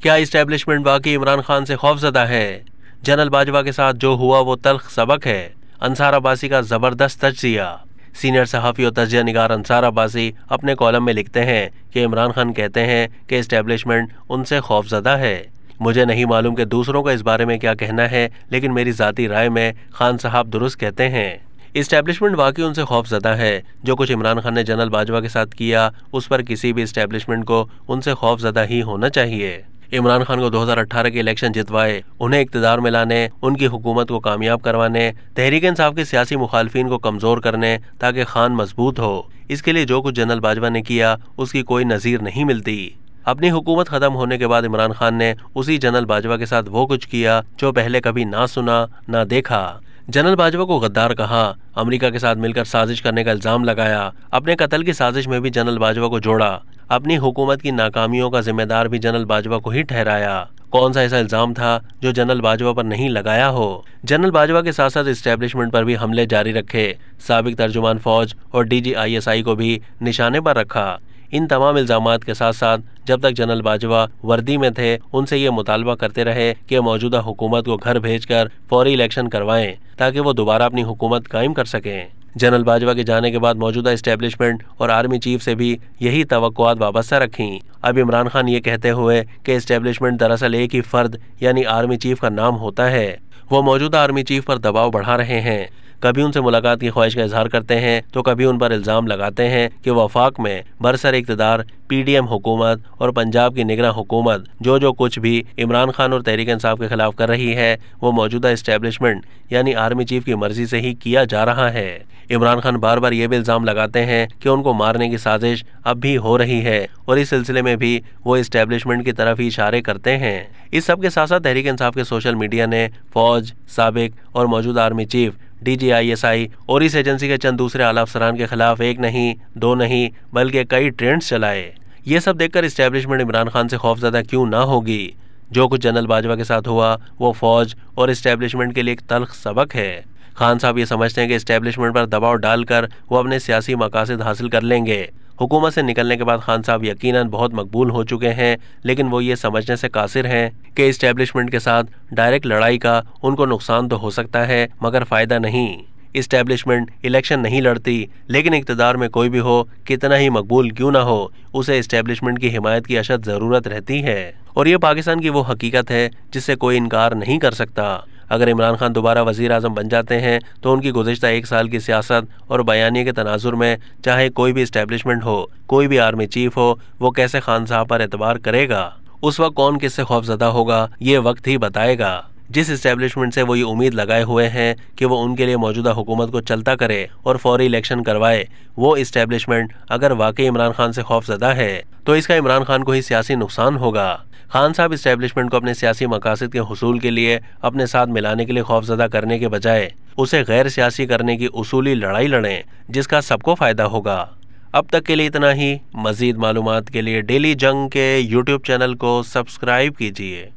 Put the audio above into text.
क्या इस्टेब्लिशमेंट वाकई इमरान खान से खौफजदा है? जनरल बाजवा के साथ जो हुआ वो तल्ख सबक है। अंसार अब्बासी का जबरदस्त तज्जिया। सीनियर सहाफ़ी और तज्जिया निगार अंसार अब्बासी अपने कॉलम में लिखते हैं कि इमरान खान कहते हैं कि इस्टेब्लिशमेंट उनसे खौफजदा है। मुझे नहीं मालूम कि दूसरों का इस बारे में क्या कहना है, लेकिन मेरी ज़ाती राय में खान साहब दुरुस्त कहते हैं। इस्टेब्लिशमेंट वाकई उनसे खौफजदा है। जो कुछ इमरान खान ने जनरल बाजवा के साथ किया, उस पर किसी भी इस्टेब्लिशमेंट को उनसे खौफजदा ही होना चाहिए। इमरान खान को 2018 के इलेक्शन जितवाए, उन्हें इक्तदार में लाने, उनकी हुकूमत को कामयाब करवाने, तहरीक इंसाफ के सियासी मुखालफिन को कमज़ोर करने ताकि खान मजबूत हो, इसके लिए जो कुछ जनरल बाजवा ने किया उसकी कोई नज़ीर नहीं मिलती। अपनी हुकूमत ख़त्म होने के बाद इमरान खान ने उसी जनरल बाजवा के साथ वो कुछ किया जो पहले कभी ना सुना ना देखा। जनरल बाजवा को गद्दार कहा, अमेरिका के साथ मिलकर साजिश करने का इल्ज़ाम लगाया, अपने कत्ल की साजिश में भी जनरल बाजवा को जोड़ा, अपनी हुकूमत की नाकामियों का जिम्मेदार भी जनरल बाजवा को ही ठहराया। कौन सा ऐसा इल्ज़ाम था जो जनरल बाजवा पर नहीं लगाया हो? जनरल बाजवा के साथ साथ इस्टेब्लिशमेंट पर भी हमले जारी रखे, साबिक तर्जुमान फौज और DGISI को भी निशाने पर रखा। इन तमाम इल्ज़ामात के साथ साथ जब तक जनरल बाजवा वर्दी में थे, उनसे ये मुतालबा करते रहे कि मौजूदा हुकूमत को घर भेजकर फौरी इलेक्शन करवाएं ताकि वो दोबारा अपनी हुकूमत कायम कर सकें। जनरल बाजवा के जाने के बाद मौजूदा इस्टेब्लिशमेंट और आर्मी चीफ से भी यही तवक्कुआत वाबस्ता रखीं। अब इमरान खान ये कहते हुए कि इस्टेब्लिशमेंट दरअसल एक ही फर्द यानी आर्मी चीफ का नाम होता है, वो मौजूदा आर्मी चीफ पर दबाव बढ़ा रहे हैं। कभी उनसे मुलाकात की ख्वाहिश का इजहार करते हैं तो कभी उन पर इल्ज़ाम लगाते हैं कि वफाक में बरसर इक़्तिदार PDM हुकूमत और पंजाब की निगरान हुकूमत जो कुछ भी इमरान खान और तहरीक इंसाफ के खिलाफ कर रही है, वो मौजूदा इस्टेब्लिशमेंट यानी आर्मी चीफ की मर्जी से ही किया जा रहा है। इमरान खान बार बार ये भी इल्ज़ाम लगाते हैं कि उनको मारने की साजिश अब भी हो रही है और इस सिलसिले में भी वो इस्टेब्लिशमेंट की तरफ ही इशारे करते हैं। इस सब के साथ साथ तहरीक इंसाफ के सोशल मीडिया ने फौज, साबिक और मौजूदा आर्मी चीफ, DGISI और इस एजेंसी के चंद दूसरे आला अफसरान के खिलाफ एक नहीं, दो नहीं, बल्कि कई ट्रेंड्स चलाए। ये सब देखकर इस्टेब्लिशमेंट इमरान खान से खौफजदा क्यों ना होगी? जो कुछ जनरल बाजवा के साथ हुआ वो फौज और इस्टेब्लिशमेंट के लिए एक तल्ख सबक है। खान साहब ये समझते हैं कि इस्टेब्लिशमेंट पर दबाव डालकर वो अपने सियासी मकासद हासिल कर लेंगे। हुकूमत से निकलने के बाद खान साहब यकीनन बहुत मकबूल हो चुके हैं, लेकिन वो ये समझने से कासिर हैं कि इस्टेब्लिशमेंट के साथ डायरेक्ट लड़ाई का उनको नुकसान तो हो सकता है मगर फ़ायदा नहीं। इस्टेब्लिशमेंट इलेक्शन नहीं लड़ती, लेकिन इक़्तिदार में कोई भी हो, कितना ही मकबूल क्यों ना हो, उसे इस्टेब्लिशमेंट की हिमायत की अशद ज़रूरत रहती है। और ये पाकिस्तान की वो हकीकत है जिससे कोई इनकार नहीं कर सकता। अगर इमरान खान दोबारा वज़ीर आज़म बन जाते हैं तो उनकी गुज़िश्ता 1 साल की सियासत और बयानिए के तनाजुर में चाहे कोई भी इस्टेब्लिशमेंट हो, कोई भी आर्मी चीफ हो, वो कैसे खान साहब पर एतबार करेगा। उस वक्त कौन किससे खौफजदा होगा ये वक्त ही बताएगा। जिस इस्टेब्लिशमेंट से वो ये उम्मीद लगाए हुए हैं कि वो उनके लिए मौजूदा हुकूमत को चलता करे और फौरी इलेक्शन करवाए, वो इस्टेब्लिशमेंट अगर वाकई इमरान खान से खौफजदा है तो इसका इमरान खान को ही सियासी नुकसान होगा। खान साहब इस्टेब्लिशमेंट को अपने सियासी मकासद के हुसूल के लिए अपने साथ मिलाने के लिए खौफजदा करने के बजाय उसे गैर सियासी करने की उसूली लड़ाई लड़ें जिसका सबको फ़ायदा होगा। अब तक के लिए इतना ही। मज़ीद मालूमात के लिए डेली जंग के YouTube चैनल को सब्सक्राइब कीजिए।